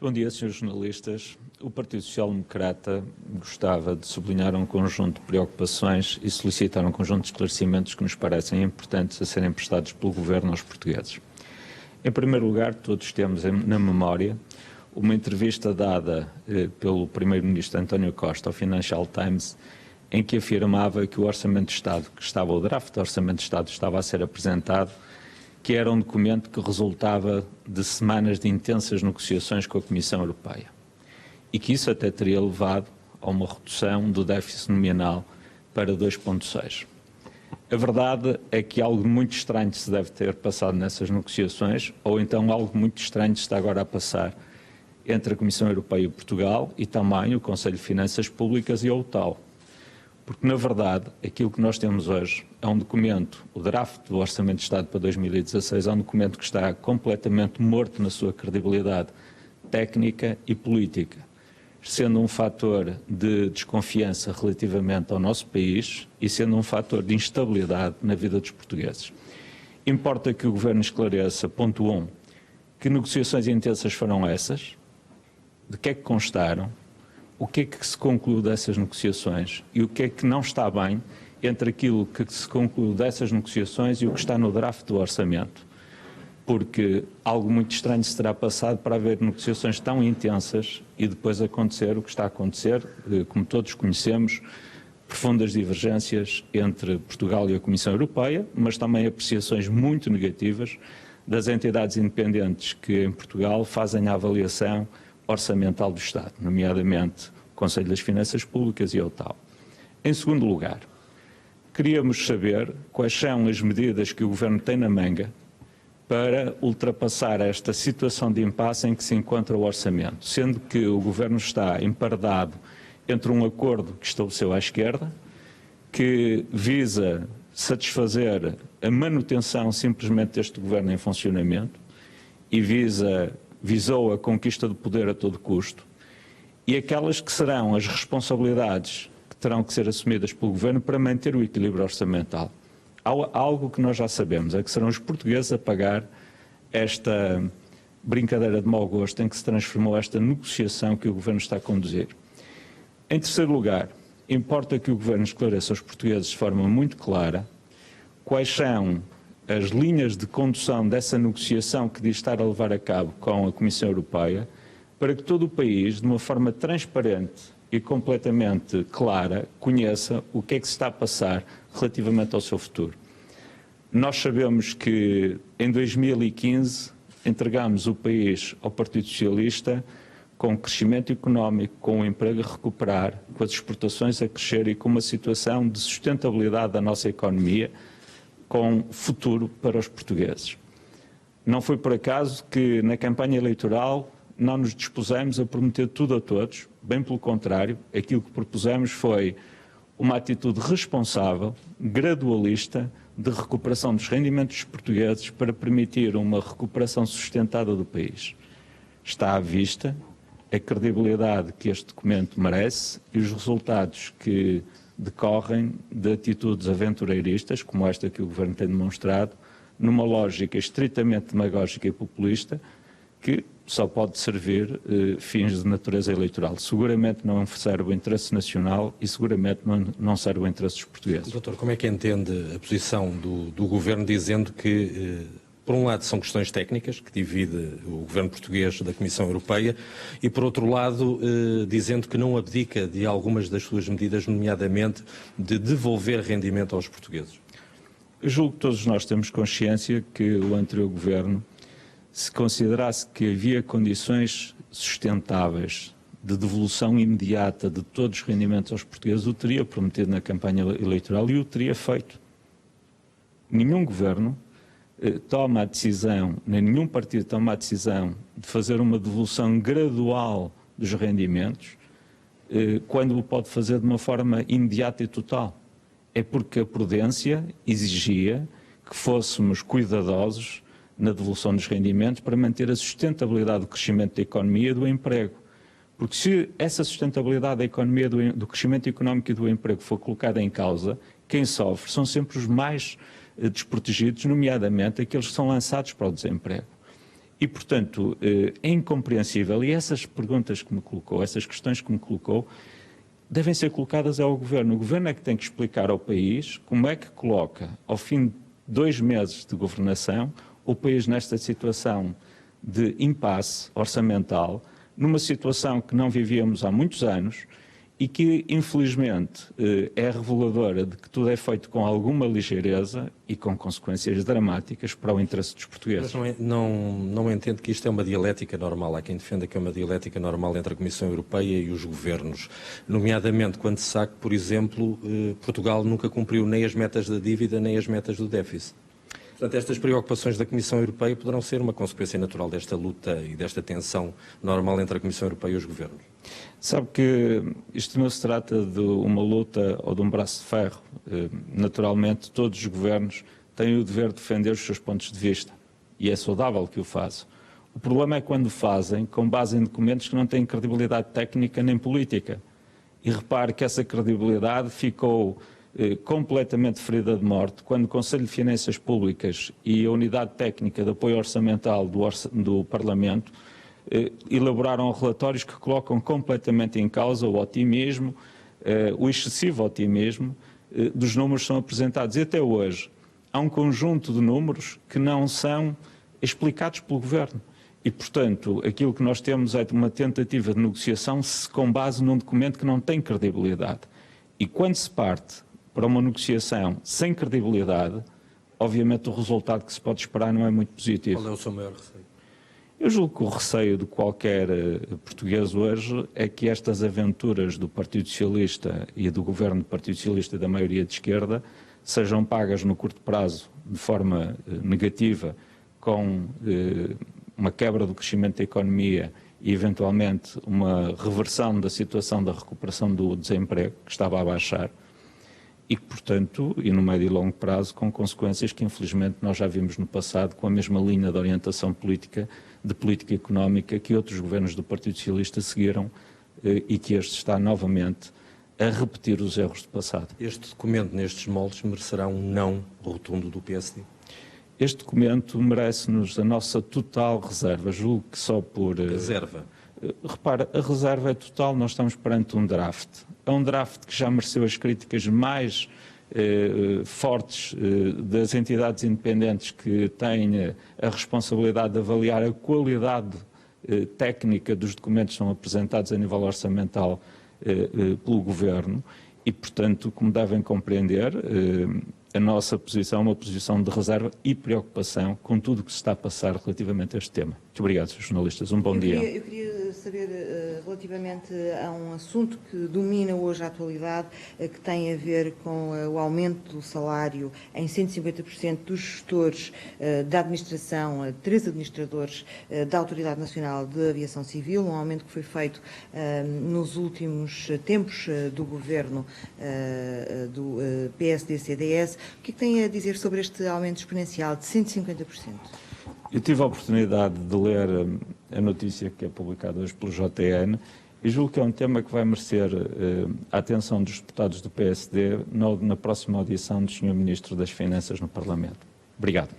Bom dia, senhores jornalistas. O Partido Social Democrata gostava de sublinhar um conjunto de preocupações e solicitar um conjunto de esclarecimentos que nos parecem importantes a serem prestados pelo Governo aos portugueses. Em primeiro lugar, todos temos na memória uma entrevista dada pelo Primeiro-Ministro António Costa ao Financial Times, em que afirmava que o Orçamento de Estado, o draft do Orçamento de Estado estava a ser apresentado, que era um documento que resultava de semanas de intensas negociações com a Comissão Europeia e que isso até teria levado a uma redução do déficit nominal para 2,6. A verdade é que algo muito estranho se deve ter passado nessas negociações, ou então algo muito estranho se está agora a passar entre a Comissão Europeia e Portugal e também o Conselho de Finanças Públicas e a OTAN. Porque, na verdade, aquilo que nós temos hoje é um documento, o draft do Orçamento de Estado para 2016 é um documento que está completamente morto na sua credibilidade técnica e política, sendo um fator de desconfiança relativamente ao nosso país e sendo um fator de instabilidade na vida dos portugueses. Importa que o Governo esclareça, ponto 1, que negociações intensas foram essas, de que é que constaram, o que é que se concluiu dessas negociações e o que é que não está bem entre aquilo que se concluiu dessas negociações e o que está no draft do orçamento. Porque algo muito estranho se terá passado para haver negociações tão intensas e depois acontecer o que está a acontecer, como todos conhecemos, profundas divergências entre Portugal e a Comissão Europeia, mas também apreciações muito negativas das entidades independentes que em Portugal fazem a avaliação orçamental do Estado, nomeadamente o Conselho das Finanças Públicas e a OTAN. Em segundo lugar, queríamos saber quais são as medidas que o Governo tem na manga para ultrapassar esta situação de impasse em que se encontra o orçamento, sendo que o Governo está empardado entre um acordo que estabeleceu à esquerda, que visa satisfazer a manutenção simplesmente deste Governo em funcionamento e visou a conquista do poder a todo custo, e aquelas que serão as responsabilidades que terão que ser assumidas pelo Governo para manter o equilíbrio orçamental. Há algo que nós já sabemos, é que serão os portugueses a pagar esta brincadeira de mau gosto em que se transformou esta negociação que o Governo está a conduzir. Em terceiro lugar, importa que o Governo esclareça aos portugueses de forma muito clara quais são as linhas de condução dessa negociação que diz estar a levar a cabo com a Comissão Europeia, para que todo o país, de uma forma transparente e completamente clara, conheça o que é que se está a passar relativamente ao seu futuro. Nós sabemos que em 2015 entregámos o país ao Partido Socialista com crescimento económico, com o emprego a recuperar, com as exportações a crescer e com uma situação de sustentabilidade da nossa economia, com futuro para os portugueses. Não foi por acaso que na campanha eleitoral não nos dispusemos a prometer tudo a todos, bem pelo contrário, aquilo que propusemos foi uma atitude responsável, gradualista, de recuperação dos rendimentos portugueses para permitir uma recuperação sustentada do país. Está à vista a credibilidade que este documento merece e os resultados que decorrem de atitudes aventureiristas, como esta que o Governo tem demonstrado, numa lógica estritamente demagógica e populista, que só pode servir fins de natureza eleitoral. Seguramente não serve o interesse nacional e seguramente não serve o interesse dos portugueses. Doutor, como é que entende a posição do Governo dizendo que, por um lado, são questões técnicas, que divide o Governo português da Comissão Europeia, e, por outro lado, dizendo que não abdica de algumas das suas medidas, nomeadamente de devolver rendimento aos portugueses? Eu julgo que todos nós temos consciência que o anterior Governo, se considerasse que havia condições sustentáveis de devolução imediata de todos os rendimentos aos portugueses, o teria prometido na campanha eleitoral e o teria feito. Nenhum Governo toma a decisão, nem nenhum partido toma a decisão de fazer uma devolução gradual dos rendimentos quando o pode fazer de uma forma imediata e total. É porque a prudência exigia que fôssemos cuidadosos na devolução dos rendimentos para manter a sustentabilidade do crescimento da economia e do emprego. Porque se essa sustentabilidade da economia, do crescimento económico e do emprego for colocada em causa, quem sofre são sempre os mais desprotegidos, nomeadamente aqueles que são lançados para o desemprego. E, portanto, é incompreensível, e essas perguntas que me colocou, essas questões que me colocou, devem ser colocadas ao Governo. O Governo é que tem que explicar ao país como é que coloca, ao fim de 2 meses de governação, o país nesta situação de impasse orçamental, numa situação que não vivíamos há muitos anos e que, infelizmente, é reveladora de que tudo é feito com alguma ligeireza e com consequências dramáticas para o interesse dos portugueses. Mas não entendo que isto é uma dialética normal. Há quem defenda que é uma dialética normal entre a Comissão Europeia e os governos. Nomeadamente quando se sabe que, por exemplo, Portugal nunca cumpriu nem as metas da dívida nem as metas do déficit. Portanto, estas preocupações da Comissão Europeia poderão ser uma consequência natural desta luta e desta tensão normal entre a Comissão Europeia e os governos. Sabe que isto não se trata de uma luta ou de um braço de ferro. Naturalmente, todos os governos têm o dever de defender os seus pontos de vista e é saudável que o façam. O problema é quando o fazem com base em documentos que não têm credibilidade técnica nem política. E repare que essa credibilidade ficou completamente ferida de morte quando o Conselho de Finanças Públicas e a Unidade Técnica de Apoio Orçamental do Parlamento elaboraram relatórios que colocam completamente em causa o otimismo, o excessivo otimismo dos números que são apresentados. E até hoje há um conjunto de números que não são explicados pelo Governo. E, portanto, aquilo que nós temos é uma tentativa de negociação com base num documento que não tem credibilidade. E quando se parte para uma negociação sem credibilidade, obviamente o resultado que se pode esperar não é muito positivo. Qual é o seu maior receio? Eu julgo que o receio de qualquer português hoje é que estas aventuras do Partido Socialista e do governo do Partido Socialista e da maioria de esquerda sejam pagas no curto prazo de forma negativa, com uma quebra do crescimento da economia e, eventualmente, uma reversão da situação da recuperação do desemprego, que estava a baixar, e que, portanto, e no médio e longo prazo, com consequências que, infelizmente, nós já vimos no passado, com a mesma linha de orientação política, de política económica, que outros governos do Partido Socialista seguiram e que este está novamente a repetir os erros do passado. Este documento, nestes moldes, merecerá um não rotundo do PSD? Este documento merece-nos a nossa total reserva. Julgo que só por... Reserva? Repara, a reserva é total, nós estamos perante um draft. É um draft que já mereceu as críticas mais fortes das entidades independentes que têm a responsabilidade de avaliar a qualidade técnica dos documentos que são apresentados a nível orçamental pelo Governo e, portanto, como devem compreender, a nossa posição é uma posição de reserva e preocupação com tudo o que se está a passar relativamente a este tema. Muito obrigado, Srs. Jornalistas. Um bom dia. Eu queria saber, relativamente a um assunto que domina hoje a atualidade, que tem a ver com o aumento do salário em 150% dos gestores da administração, 13 administradores da Autoridade Nacional de Aviação Civil, um aumento que foi feito nos últimos tempos do governo do PSD-CDS. O que tem a dizer sobre este aumento exponencial de 150%? Eu tive a oportunidade de ler a notícia que é publicada hoje pelo JN e julgo que é um tema que vai merecer a atenção dos deputados do PSD na próxima audição do Sr. Ministro das Finanças no Parlamento. Obrigado.